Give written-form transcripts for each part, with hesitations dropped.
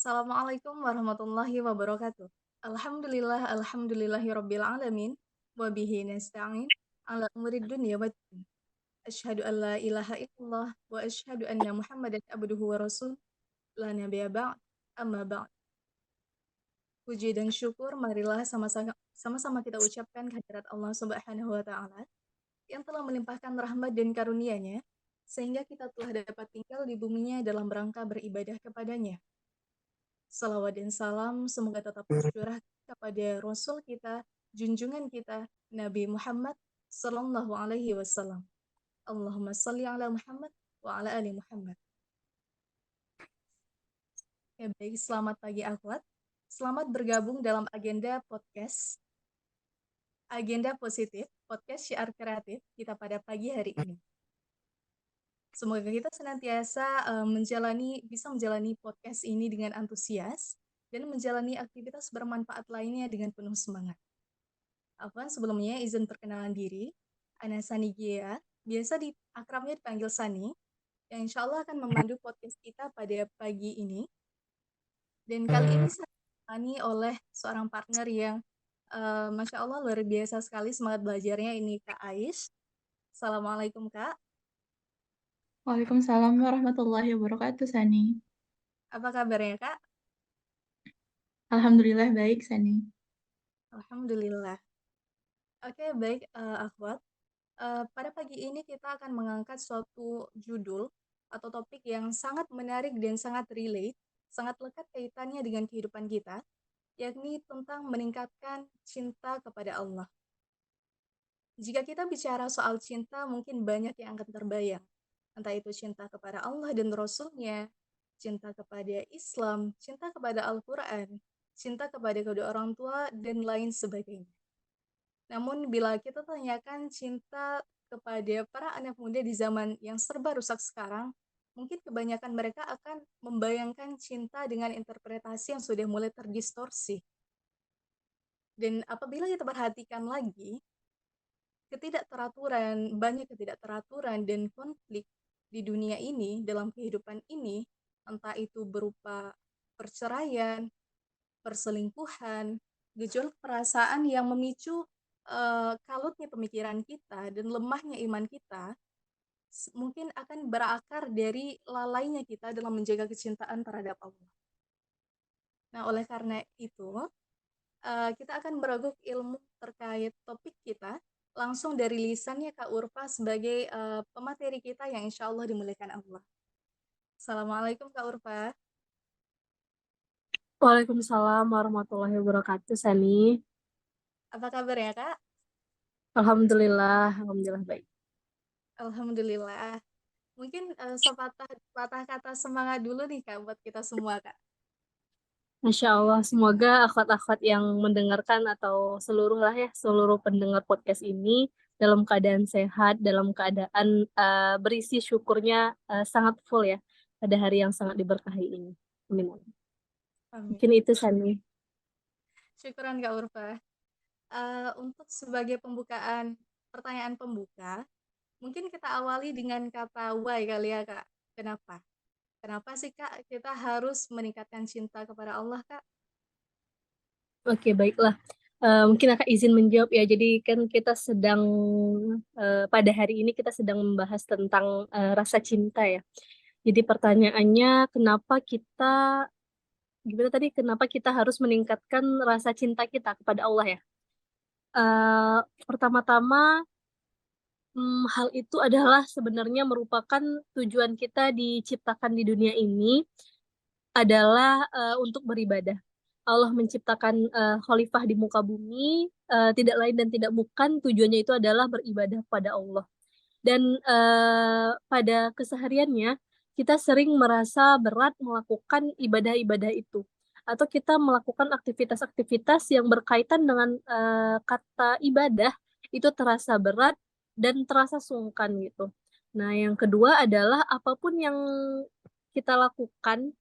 Assalamualaikum warahmatullahi wabarakatuh. Alhamdulillahirabbil alamin wa bihi nasta'in ala umurid dunya waddin. Asyhadu an la ilaha illallah wa asyhadu anna Muhammadan abduhu wa rasul la nabiyya ba'd. Amma ba'd. Puji dan syukur marilah sama-sama kita ucapkan kehadirat Allah Subhanahu wa taala yang telah melimpahkan rahmat dan karunia-Nya sehingga kita telah dapat tinggal di buminya dalam rangka beribadah kepadanya. Salawat dan salam semoga tetap tercurah kepada Rasul kita, junjungan kita, Nabi Muhammad Sallallahu Alaihi Wasallam. Allahumma salli ala Muhammad wa ala ali Muhammad. Ya baik, selamat pagi akhwat. Selamat bergabung dalam agenda positif, podcast Syiar Kreatif kita pada pagi hari ini. Semoga kita senantiasa bisa menjalani podcast ini dengan antusias dan menjalani aktivitas bermanfaat lainnya dengan penuh semangat. Afwan, sebelumnya izin perkenalan diri. Ana Sani Gia, biasa akrabnya dipanggil Sani, yang insya Allah akan memandu podcast kita pada pagi ini. Dan kali ini saya ditemani oleh seorang partner yang Masya Allah luar biasa sekali semangat belajarnya, ini Kak Ais. Assalamualaikum Kak. Waalaikumsalam warahmatullahi wabarakatuh, Sani. Apa kabarnya Kak? Alhamdulillah baik, Sani. Alhamdulillah. Oke, baik akhwat. Pada pagi ini kita akan mengangkat suatu judul atau topik yang sangat menarik dan sangat relate, sangat lekat kaitannya dengan kehidupan kita, yakni tentang meningkatkan cinta kepada Allah. Jika kita bicara soal cinta, mungkin banyak yang akan terbayang. Entah itu cinta kepada Allah dan Rasul-Nya, cinta kepada Islam, cinta kepada Al-Quran, cinta kepada kedua orang tua, dan lain sebagainya. Namun bila kita tanyakan cinta kepada para anak muda di zaman yang serba rusak sekarang, mungkin kebanyakan mereka akan membayangkan cinta dengan interpretasi yang sudah mulai terdistorsi. Dan apabila kita perhatikan lagi, banyak ketidakteraturan dan konflik di dunia ini, dalam kehidupan ini, entah itu berupa perceraian, perselingkuhan, gejolak perasaan yang memicu kalutnya pemikiran kita dan lemahnya iman kita, mungkin akan berakar dari lalainya kita dalam menjaga kecintaan terhadap Allah. Nah, oleh karena itu, kita akan beraguk ilmu terkait topik kita langsung dari lisannya Kak Urfa sebagai pemateri kita yang insya Allah dimuliakan Allah. Assalamualaikum Kak Urfa. Waalaikumsalam warahmatullahi wabarakatuh, Sani. Apa kabar ya Kak? Alhamdulillah baik. Alhamdulillah. Mungkin sepatah kata semangat dulu nih Kak buat kita semua Kak. Masya Allah, semoga akhwat-akhwat yang mendengarkan atau seluruh pendengar podcast ini dalam keadaan sehat, dalam keadaan berisi syukurnya sangat full ya pada hari yang sangat diberkahi ini. Amin. Amin. Mungkin itu, Sani. Syukuran Kak Urfa. Untuk sebagai pertanyaan pembuka, mungkin kita awali dengan kata why kali ya Kak. Kenapa? Kenapa sih Kak kita harus meningkatkan cinta kepada Allah Kak? Oke, baiklah. Mungkin akan izin menjawab ya. Jadi kan kita pada hari ini kita sedang membahas tentang rasa cinta ya. Jadi pertanyaannya kenapa kita harus meningkatkan rasa cinta kita kepada Allah ya? Pertama-tama hal itu adalah sebenarnya merupakan tujuan kita diciptakan di dunia ini adalah untuk beribadah. Allah menciptakan khalifah di muka bumi, tidak lain dan tidak bukan tujuannya itu adalah beribadah pada Allah. Dan pada kesehariannya kita sering merasa berat melakukan ibadah-ibadah itu, atau kita melakukan aktivitas-aktivitas yang berkaitan dengan kata ibadah itu terasa berat dan terasa sungkan gitu. Nah, yang kedua adalah apapun yang kita lakukan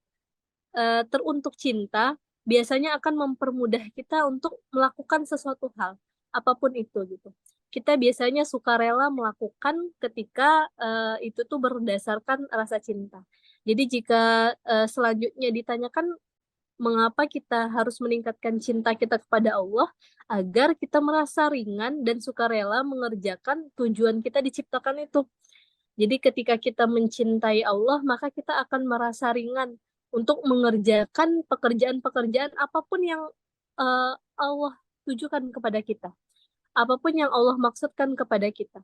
teruntuk cinta biasanya akan mempermudah kita untuk melakukan sesuatu hal, apapun itu gitu. Kita biasanya suka rela melakukan ketika itu tuh berdasarkan rasa cinta. Jadi jika selanjutnya ditanyakan mengapa kita harus meningkatkan cinta kita kepada Allah agar kita merasa ringan dan sukarela mengerjakan tujuan kita diciptakan itu. Jadi ketika kita mencintai Allah, maka kita akan merasa ringan untuk mengerjakan pekerjaan-pekerjaan apapun yang Allah tujukan kepada kita. Apapun yang Allah maksudkan kepada kita.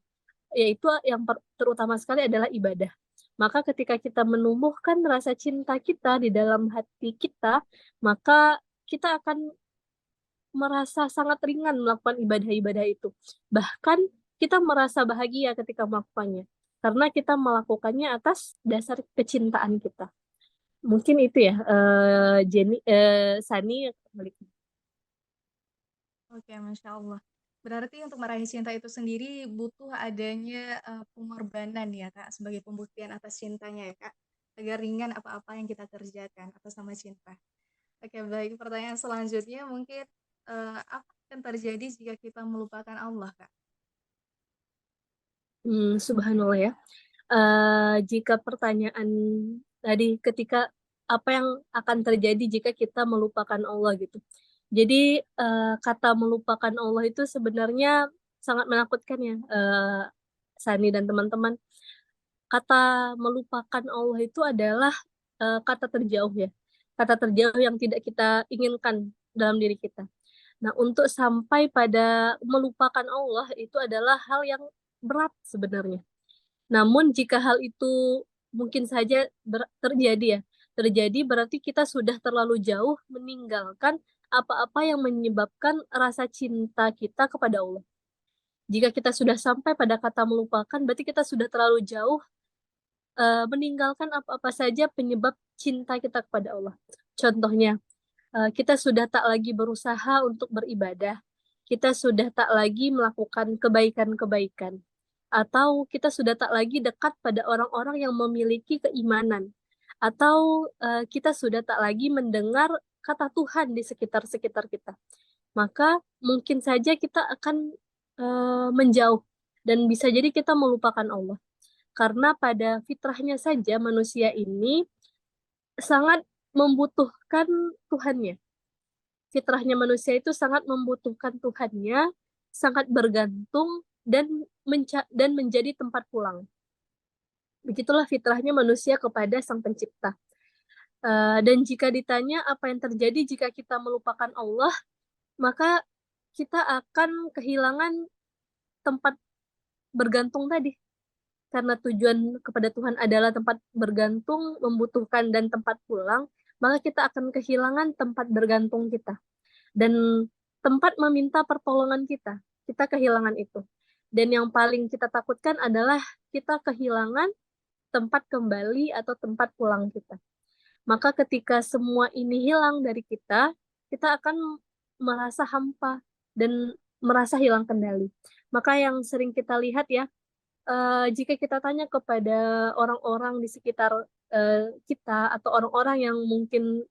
Yaitu yang terutama sekali adalah ibadah. Maka ketika kita menumbuhkan rasa cinta kita di dalam hati kita, maka kita akan merasa sangat ringan melakukan ibadah-ibadah itu. Bahkan kita merasa bahagia ketika melakukannya. Karena kita melakukannya atas dasar kecintaan kita. Mungkin itu ya, Sani. Oke, Masya Allah. Berarti untuk meraih cinta itu sendiri butuh adanya pengorbanan ya Kak, sebagai pembuktian atas cintanya ya Kak, agar ringan apa-apa yang kita kerjakan atas nama cinta. Oke, baik. Pertanyaan selanjutnya mungkin apa yang terjadi jika kita melupakan Allah Kak? Subhanallah ya. Jika pertanyaan tadi ketika apa yang akan terjadi jika kita melupakan Allah gitu. Jadi kata melupakan Allah itu sebenarnya sangat menakutkan ya, Sani dan teman-teman. Kata melupakan Allah itu adalah kata terjauh ya. Kata terjauh yang tidak kita inginkan dalam diri kita. Nah, untuk sampai pada melupakan Allah itu adalah hal yang berat sebenarnya. Namun jika hal itu mungkin saja terjadi ya, terjadi berarti kita sudah terlalu jauh meninggalkan apa-apa yang menyebabkan rasa cinta kita kepada Allah. Jika kita sudah sampai pada kata melupakan, berarti kita sudah terlalu jauh meninggalkan apa-apa saja penyebab cinta kita kepada Allah. Contohnya, kita sudah tak lagi berusaha untuk beribadah, kita sudah tak lagi melakukan kebaikan-kebaikan, atau kita sudah tak lagi dekat pada orang-orang yang memiliki keimanan, atau kita sudah tak lagi mendengar kata Tuhan di sekitar-sekitar kita. Maka mungkin saja kita akan menjauh dan bisa jadi kita melupakan Allah. Karena pada fitrahnya saja manusia ini sangat membutuhkan Tuhannya. Fitrahnya manusia itu sangat membutuhkan Tuhannya, sangat bergantung dan menjadi tempat pulang. Begitulah fitrahnya manusia kepada Sang Pencipta. Dan jika ditanya apa yang terjadi jika kita melupakan Allah, maka kita akan kehilangan tempat bergantung tadi. Karena tujuan kepada Tuhan adalah tempat bergantung, membutuhkan, dan tempat pulang, maka kita akan kehilangan tempat bergantung kita. Dan tempat meminta pertolongan kita. Kita kehilangan itu. Dan yang paling kita takutkan adalah kita kehilangan tempat kembali atau tempat pulang kita. Maka ketika semua ini hilang dari kita akan merasa hampa dan merasa hilang kendali. Maka yang sering kita lihat ya, jika kita tanya kepada orang-orang di sekitar kita atau orang-orang yang mungkin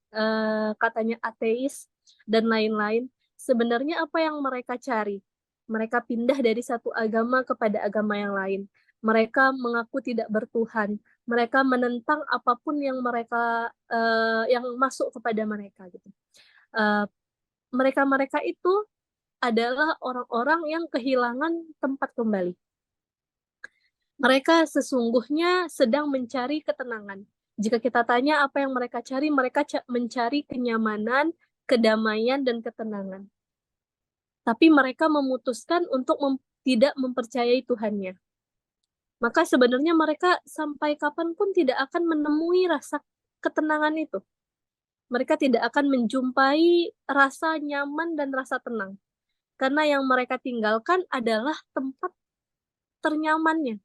katanya ateis dan lain-lain, sebenarnya apa yang mereka cari? Mereka pindah dari satu agama kepada agama yang lain. Mereka mengaku tidak bertuhan. Mereka menentang apapun yang mereka yang masuk kepada mereka gitu. Mereka-mereka itu adalah orang-orang yang kehilangan tempat kembali. Mereka sesungguhnya sedang mencari ketenangan. Jika kita tanya apa yang mereka cari, mereka mencari kenyamanan, kedamaian, dan ketenangan. Tapi mereka memutuskan untuk tidak mempercayai Tuhannya. Maka sebenarnya mereka sampai kapanpun tidak akan menemui rasa ketenangan itu. Mereka tidak akan menjumpai rasa nyaman dan rasa tenang. Karena yang mereka tinggalkan adalah tempat ternyamannya.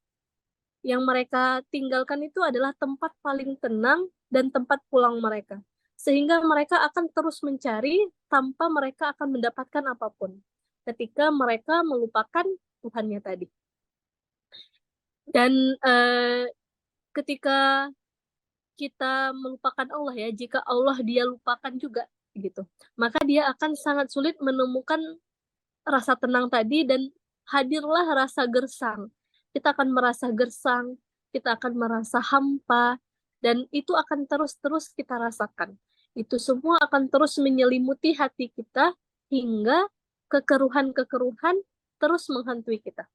Yang mereka tinggalkan itu adalah tempat paling tenang dan tempat pulang mereka. Sehingga mereka akan terus mencari tanpa mereka akan mendapatkan apapun. Ketika mereka melupakan Tuhannya tadi. Dan ketika kita melupakan Allah ya, jika Allah dia lupakan juga gitu, maka dia akan sangat sulit menemukan rasa tenang tadi dan hadirlah rasa gersang. Kita akan merasa gersang, kita akan merasa hampa, dan itu akan terus-terus kita rasakan. Itu semua akan terus menyelimuti hati kita hingga kekeruhan-kekeruhan terus menghantui kita.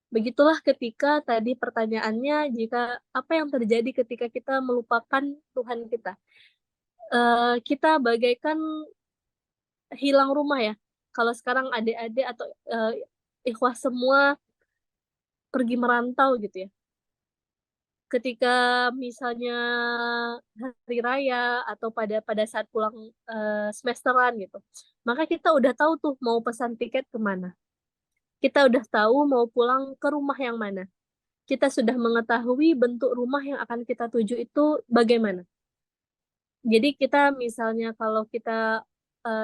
Begitulah ketika tadi pertanyaannya, jika apa yang terjadi ketika kita melupakan Tuhan kita. Kita bagaikan hilang rumah ya. Kalau sekarang adik-adik atau ikhwah semua pergi merantau gitu ya. Ketika misalnya hari raya atau pada saat pulang semesteran gitu, maka kita udah tahu tuh mau pesan tiket kemana. Kita udah tahu mau pulang ke rumah yang mana. Kita sudah mengetahui bentuk rumah yang akan kita tuju itu bagaimana. Jadi kita misalnya kalau kita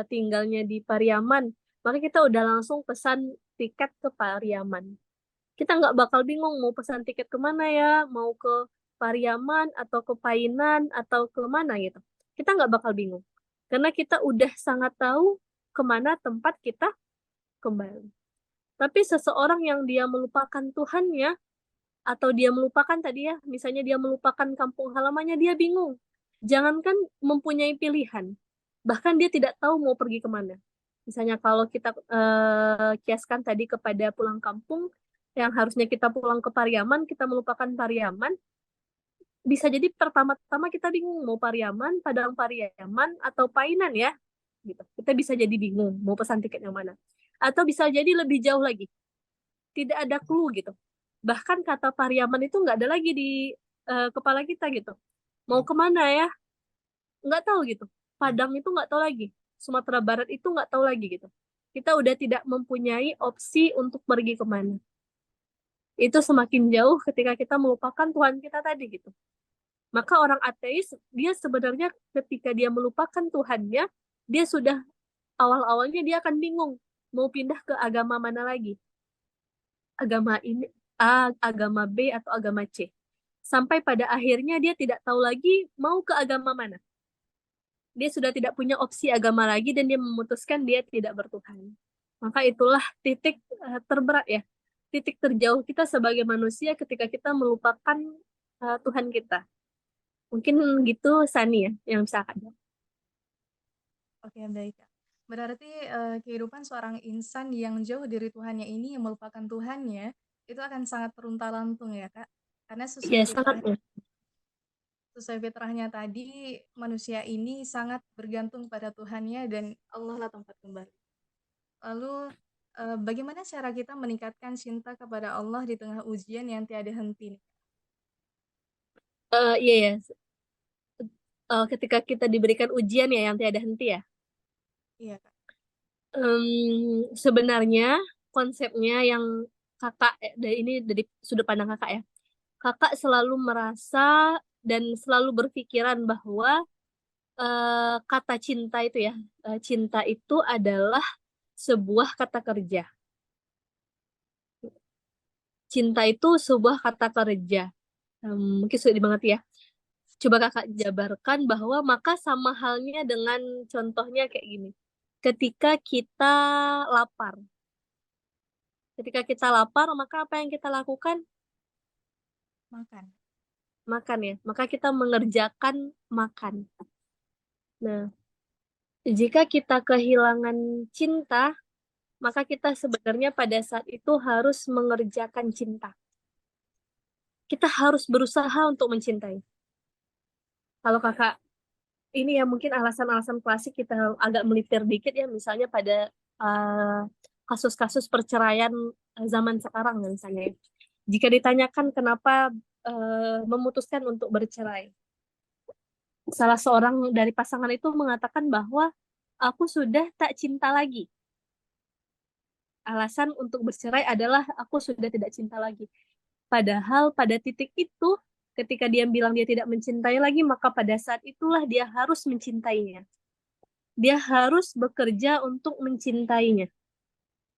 tinggalnya di Pariaman, maka kita udah langsung pesan tiket ke Pariaman. Kita nggak bakal bingung mau pesan tiket kemana ya, mau ke Pariaman atau ke Painan atau ke mana gitu. Kita nggak bakal bingung. Karena kita udah sangat tahu kemana tempat kita kembali. Tapi seseorang yang dia melupakan Tuhannya, atau dia melupakan tadi ya, misalnya dia melupakan kampung halamannya, dia bingung. Jangankan mempunyai pilihan, bahkan dia tidak tahu mau pergi kemana. Misalnya kalau kita kiaskan tadi kepada pulang kampung, yang harusnya kita pulang ke Pariaman, kita melupakan Pariaman, bisa jadi pertama-tama kita bingung mau Pariaman, Padang Pariaman, atau Painan ya. Gitu. Kita bisa jadi bingung mau pesan tiket yang mana. Atau bisa jadi lebih jauh lagi, tidak ada clue gitu. Bahkan kata Pariaman itu nggak ada lagi di kepala kita gitu. Mau kemana ya? Nggak tahu gitu. Padang itu nggak tahu lagi. Sumatera Barat itu nggak tahu lagi gitu. Kita udah tidak mempunyai opsi untuk pergi kemana. Itu semakin jauh ketika kita melupakan Tuhan kita tadi gitu. Maka orang ateis, dia sebenarnya ketika dia melupakan Tuhannya, dia sudah awal-awalnya dia akan bingung mau pindah ke agama mana lagi. Agama ini A, agama B, atau agama C. Sampai pada akhirnya dia tidak tahu lagi mau ke agama mana. Dia sudah tidak punya opsi agama lagi dan dia memutuskan dia tidak bertuhan. Maka itulah titik terberat ya. Titik terjauh kita sebagai manusia ketika kita melupakan Tuhan kita. Mungkin gitu Sani ya yang bisa Kak jawab. Oke, baik, Kak. Berarti kehidupan seorang insan yang jauh dari Tuhannya ini yang melupakan Tuhannya itu akan sangat terunta-lantung ya, Kak. Karena Ya sangat ya. sesuai fitrahnya tadi manusia ini sangat bergantung pada Tuhannya dan Allah lah tempat kembali. Lalu bagaimana cara kita meningkatkan cinta kepada Allah di tengah ujian yang tiada henti nih? Iya ya. Ketika kita diberikan ujian ya yang tiada henti ya. Iya, Kak. Sebenarnya konsepnya yang kakak dari ini dari sudut pandang kakak ya. Kakak selalu merasa dan selalu berpikiran bahwa kata cinta itu ya, cinta itu adalah sebuah kata kerja. Cinta itu sebuah kata kerja. Mungkin sudah dimengerti ya. Coba kakak jabarkan bahwa maka sama halnya dengan contohnya kayak gini. Ketika kita lapar. Ketika kita lapar, maka apa yang kita lakukan? Makan. Makan ya. Maka kita mengerjakan makan. Nah, jika kita kehilangan cinta, maka kita sebenarnya pada saat itu harus mengerjakan cinta. Kita harus berusaha untuk mencintai. Kalau kakak, ini ya mungkin alasan-alasan klasik kita agak melipir dikit ya, misalnya pada kasus-kasus perceraian zaman sekarang misalnya ya. Jika ditanyakan kenapa memutuskan untuk bercerai, salah seorang dari pasangan itu mengatakan bahwa aku sudah tak cinta lagi. Alasan untuk bercerai adalah aku sudah tidak cinta lagi. Padahal pada titik itu, ketika dia bilang dia tidak mencintai lagi, maka pada saat itulah dia harus mencintainya. Dia harus bekerja untuk mencintainya.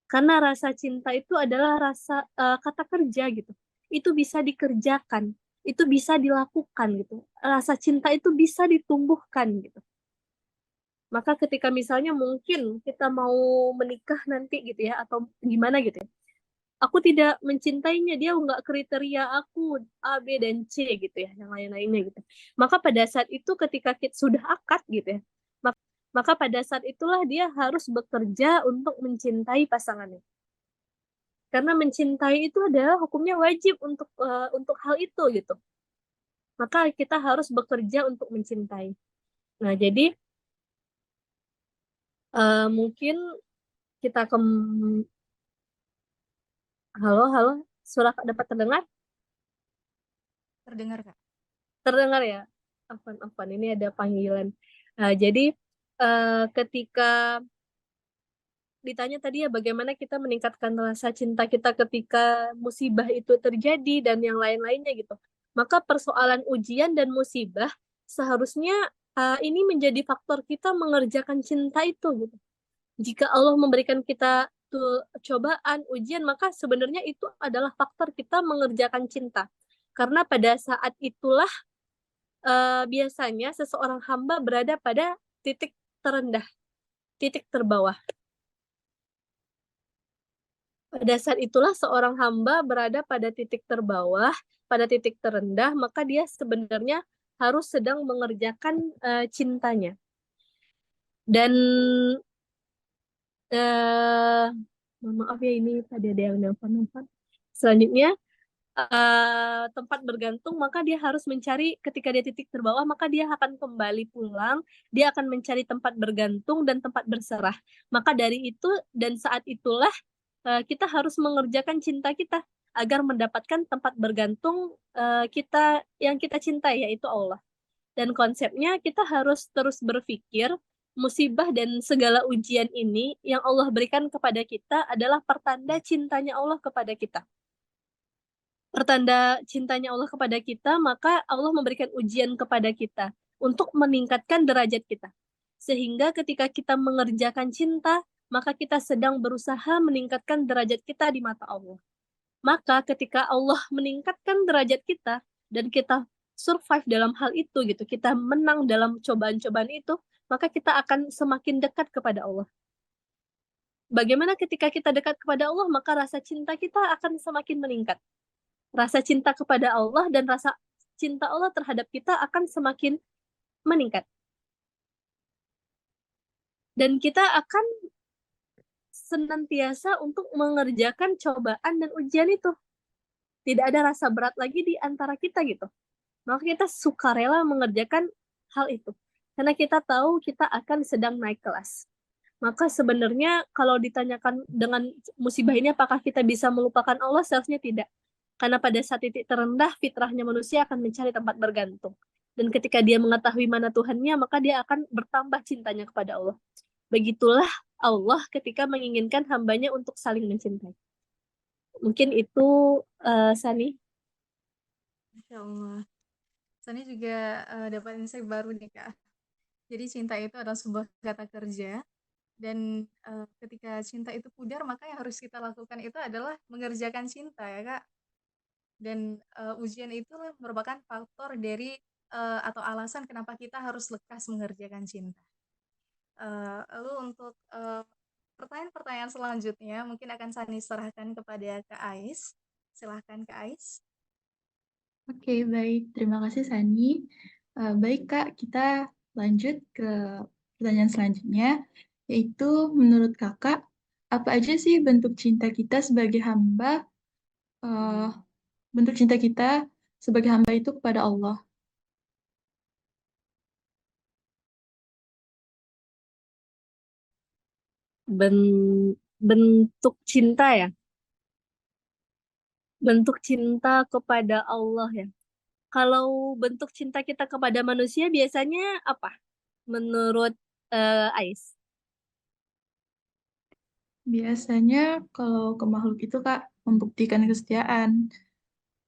Karena rasa cinta itu adalah rasa kata kerja gitu. Itu bisa dikerjakan, itu bisa dilakukan gitu. Rasa cinta itu bisa ditumbuhkan gitu. Maka ketika misalnya mungkin kita mau menikah nanti gitu ya, atau gimana gitu ya, aku tidak mencintainya, dia nggak kriteria aku A, B, dan C gitu ya, yang lain-lainnya gitu. Maka pada saat itu ketika kita sudah akad gitu ya, maka pada saat itulah dia harus bekerja untuk mencintai pasangannya. Karena mencintai itu adalah hukumnya wajib untuk hal itu gitu. Maka kita harus bekerja untuk mencintai. Nah, jadi mungkin kita ke halo, halo, suara Kak dapat terdengar? Terdengar, Kak? Terdengar ya? Afan, ini ada panggilan. Jadi ketika ditanya tadi ya bagaimana kita meningkatkan rasa cinta kita ketika musibah itu terjadi dan yang lain-lainnya gitu. Maka persoalan ujian dan musibah seharusnya ini menjadi faktor kita mengerjakan cinta itu gitu. Jika Allah memberikan kita tuh cobaan, ujian, maka sebenarnya itu adalah faktor kita mengerjakan cinta. Karena pada saat itulah biasanya seseorang hamba berada pada titik terendah, titik terbawah. Pada saat itulah seorang hamba berada pada titik terbawah, pada titik terendah, maka dia sebenarnya harus sedang mengerjakan cintanya. Dan uh, maaf ya ini tadi ada yang nelfon. Selanjutnya tempat bergantung, maka dia harus mencari ketika dia titik terbawah, maka dia akan kembali pulang, dia akan mencari tempat bergantung dan tempat berserah. Maka dari itu dan saat itulah kita harus mengerjakan cinta kita agar mendapatkan tempat bergantung kita yang kita cintai, yaitu Allah. Dan konsepnya kita harus terus berpikir musibah dan segala ujian ini yang Allah berikan kepada kita adalah pertanda cintanya Allah kepada kita. Pertanda cintanya Allah kepada kita, maka Allah memberikan ujian kepada kita untuk meningkatkan derajat kita. Sehingga ketika kita mengerjakan cinta, maka kita sedang berusaha meningkatkan derajat kita di mata Allah. Maka ketika Allah meningkatkan derajat kita dan kita survive dalam hal itu gitu, kita menang dalam cobaan-cobaan itu, maka kita akan semakin dekat kepada Allah. Bagaimana ketika kita dekat kepada Allah, maka rasa cinta kita akan semakin meningkat. Rasa cinta kepada Allah dan rasa cinta Allah terhadap kita akan semakin meningkat. Dan kita akan senantiasa untuk mengerjakan cobaan dan ujian itu. Tidak ada rasa berat lagi di antara kita gitu. Maka kita sukarela mengerjakan hal itu. Karena kita tahu kita akan sedang naik kelas. Maka sebenarnya kalau ditanyakan dengan musibah ini apakah kita bisa melupakan Allah, seharusnya tidak. Karena pada saat titik terendah, fitrahnya manusia akan mencari tempat bergantung. Dan ketika dia mengetahui mana Tuhannya, maka dia akan bertambah cintanya kepada Allah. Begitulah Allah ketika menginginkan hambanya untuk saling mencintai. Mungkin itu Sani. Masya Allah. Sani juga dapat insight baru nih, Kak. Jadi cinta itu adalah sebuah kata kerja. Dan ketika cinta itu pudar, maka yang harus kita lakukan itu adalah mengerjakan cinta ya, Kak. Dan ujian itu merupakan faktor dari atau alasan kenapa kita harus lekas mengerjakan cinta. Lalu untuk pertanyaan-pertanyaan selanjutnya mungkin akan Sani serahkan kepada Kak Ais. Silahkan Kak Ais. Oke, baik. Terima kasih, Sani. Baik, Kak, kita lanjut ke pertanyaan selanjutnya, yaitu menurut Kakak, apa aja sih bentuk cinta kita sebagai hamba, eh, bentuk cinta kita sebagai hamba itu kepada Allah? Bentuk cinta ya. Bentuk cinta kepada Allah ya. Kalau bentuk cinta kita kepada manusia biasanya apa? Menurut Ais? Biasanya kalau ke makhluk itu, Kak, membuktikan kesetiaan,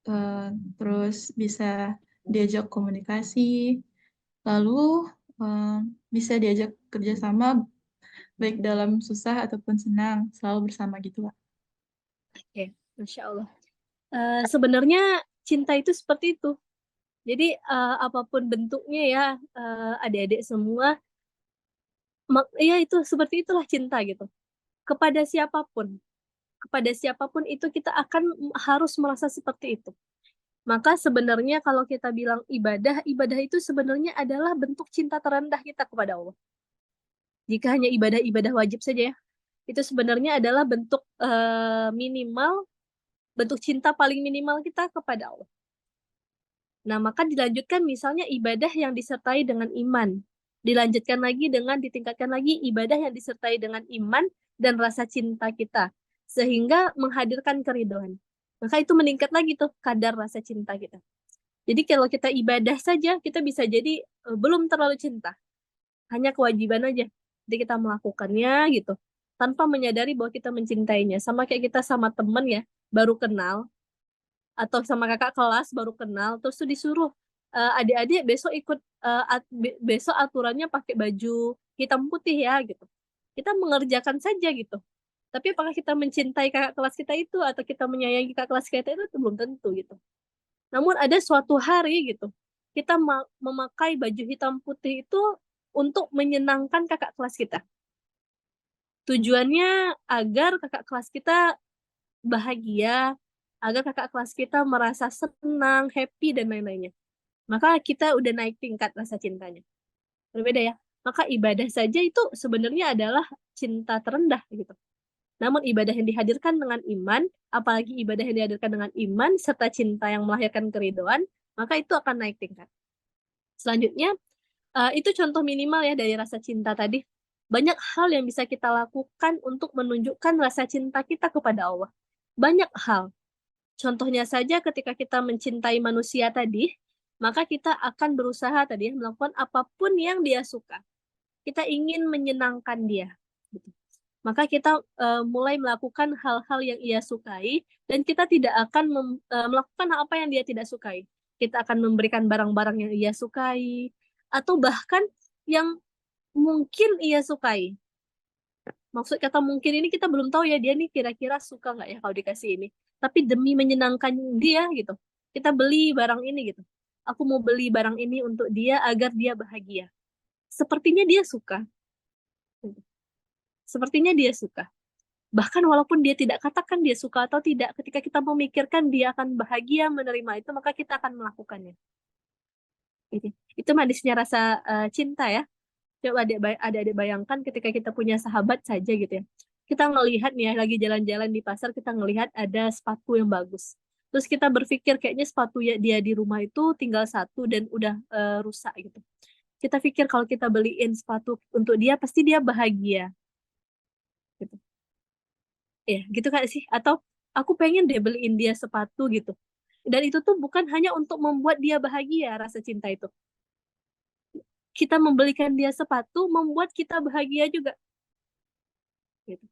eh, terus bisa diajak komunikasi, lalu eh, bisa diajak kerjasama baik dalam susah ataupun senang, selalu bersama gitu, Kak. Oke, Masya Allah. Sebenarnya cinta itu seperti itu. Jadi apapun bentuknya ya adik-adik semua, ya itu seperti itulah cinta gitu. Kepada siapapun. kepada siapapun itu kita akan harus merasa seperti itu. Maka sebenarnya kalau kita bilang ibadah, ibadah itu sebenarnya adalah bentuk cinta terendah kita kepada Allah. Jika hanya ibadah-ibadah wajib saja ya, itu sebenarnya adalah bentuk minimal, bentuk cinta paling minimal kita kepada Allah. Nah, maka dilanjutkan misalnya ibadah yang disertai dengan iman. Dilanjutkan lagi dengan ditingkatkan lagi ibadah yang disertai dengan iman dan rasa cinta kita. Sehingga menghadirkan keridhaan. Maka itu meningkat lagi tuh kadar rasa cinta kita. Jadi kalau kita ibadah saja, kita bisa jadi belum terlalu cinta. Hanya kewajiban aja. Jadi kita melakukannya gitu. Tanpa menyadari bahwa kita mencintainya. Sama kayak kita sama temen ya, baru kenal. Atau sama kakak kelas baru kenal terus tuh disuruh adik-adik besok ikut besok aturannya pakai baju hitam putih ya gitu, kita mengerjakan saja gitu, tapi apakah kita mencintai kakak kelas kita itu atau kita menyayangi kakak kelas kita itu belum tentu gitu. Namun ada suatu hari gitu kita memakai baju hitam putih itu untuk menyenangkan kakak kelas kita, tujuannya agar kakak kelas kita bahagia, agar kakak kelas kita merasa senang, happy, dan lain-lainnya. Maka kita udah naik tingkat rasa cintanya. Berbeda ya. Maka ibadah saja itu sebenarnya adalah cinta terendah gitu. Namun ibadah yang dihadirkan dengan iman, apalagi ibadah yang dihadirkan dengan iman, serta cinta yang melahirkan keridhaan, maka itu akan naik tingkat. Selanjutnya, itu contoh minimal ya dari rasa cinta tadi. Banyak hal yang bisa kita lakukan untuk menunjukkan rasa cinta kita kepada Allah. Banyak hal. Contohnya saja ketika kita mencintai manusia tadi, maka kita akan berusaha tadi melakukan apapun yang dia suka. Kita ingin menyenangkan dia. Maka kita mulai melakukan hal-hal yang ia sukai dan kita tidak akan melakukan apa yang dia tidak sukai. Kita akan memberikan barang-barang yang ia sukai atau bahkan yang mungkin ia sukai. Maksud kata mungkin ini kita belum tahu ya dia nih kira-kira suka nggak ya kalau dikasih ini. Tapi demi menyenangkan dia gitu, kita beli barang ini gitu. Aku mau beli barang ini untuk dia agar dia bahagia. Sepertinya dia suka. Sepertinya dia suka. Bahkan walaupun dia tidak katakan dia suka atau tidak, ketika kita memikirkan dia akan bahagia menerima itu, maka kita akan melakukannya. Itu manisnya rasa cinta ya. Coba adik-adik bayangkan ketika kita punya sahabat saja gitu ya. Kita ngelihat nih ya, lagi jalan-jalan di pasar, kita ngelihat ada sepatu yang bagus. Terus kita berpikir kayaknya sepatu ya dia di rumah itu tinggal satu dan udah rusak gitu. Kita pikir kalau kita beliin sepatu untuk dia, pasti dia bahagia. Gitu. Ya, gitu kan sih? Atau aku pengen deh beliin dia sepatu gitu. Dan itu tuh bukan hanya untuk membuat dia bahagia, rasa cinta itu. Kita membelikan dia sepatu, membuat kita bahagia juga. Gitu.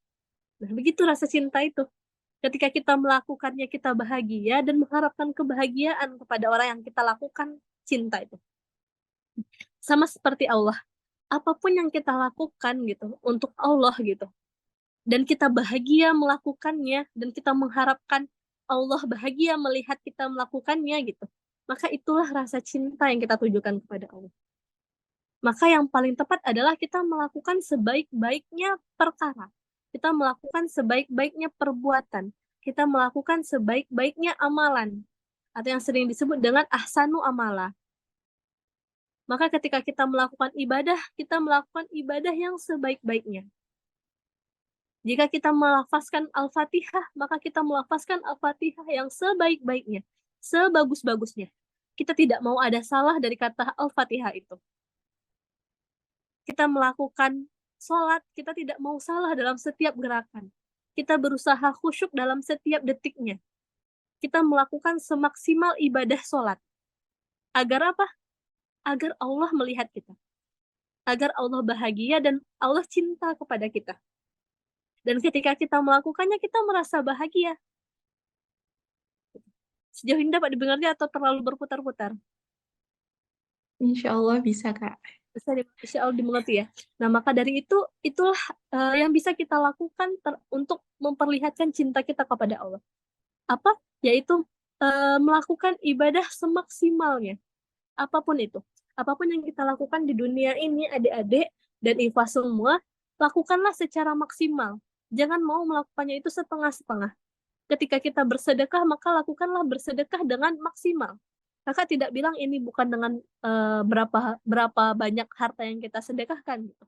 Nah, begitu rasa cinta itu. Ketika kita melakukannya, kita bahagia dan mengharapkan kebahagiaan kepada orang yang kita lakukan cinta itu. Sama seperti Allah. Apapun yang kita lakukan gitu, untuk Allah gitu. Dan kita bahagia melakukannya, dan kita mengharapkan Allah bahagia melihat kita melakukannya gitu. Maka itulah rasa cinta yang kita tujukan kepada Allah. Maka yang paling tepat adalah kita melakukan sebaik-baiknya perkara. Kita melakukan sebaik-baiknya perbuatan. Kita melakukan sebaik-baiknya amalan. Atau yang sering disebut dengan ahsanu amala. Maka ketika kita melakukan ibadah yang sebaik-baiknya. Jika kita melafazkan Al-Fatihah, maka kita melafazkan Al-Fatihah yang sebaik-baiknya, sebagus-bagusnya. Kita tidak mau ada salah dari kata Al-Fatihah itu. Kita melakukan sholat, kita tidak mau salah dalam setiap gerakan. Kita berusaha khusyuk dalam setiap detiknya. Kita melakukan semaksimal ibadah sholat. Agar apa? Agar Allah melihat kita. Agar Allah bahagia dan Allah cinta kepada kita. Dan ketika kita melakukannya, kita merasa bahagia. Sejauh ini dapat dimengerti atau terlalu berputar-putar? Insya Allah bisa, Kak. Bisa insya Allah dimengerti ya. Nah, maka dari itulah yang bisa kita lakukan untuk memperlihatkan cinta kita kepada Allah. Apa? Yaitu melakukan ibadah semaksimalnya. Apapun itu. Apapun yang kita lakukan di dunia ini, adik-adik dan ikhwas semua, lakukanlah secara maksimal. jangan mau melakukannya itu setengah-setengah. Ketika kita bersedekah, maka lakukanlah bersedekah dengan maksimal. Kakak tidak bilang ini bukan dengan berapa banyak harta yang kita sedekahkan gitu.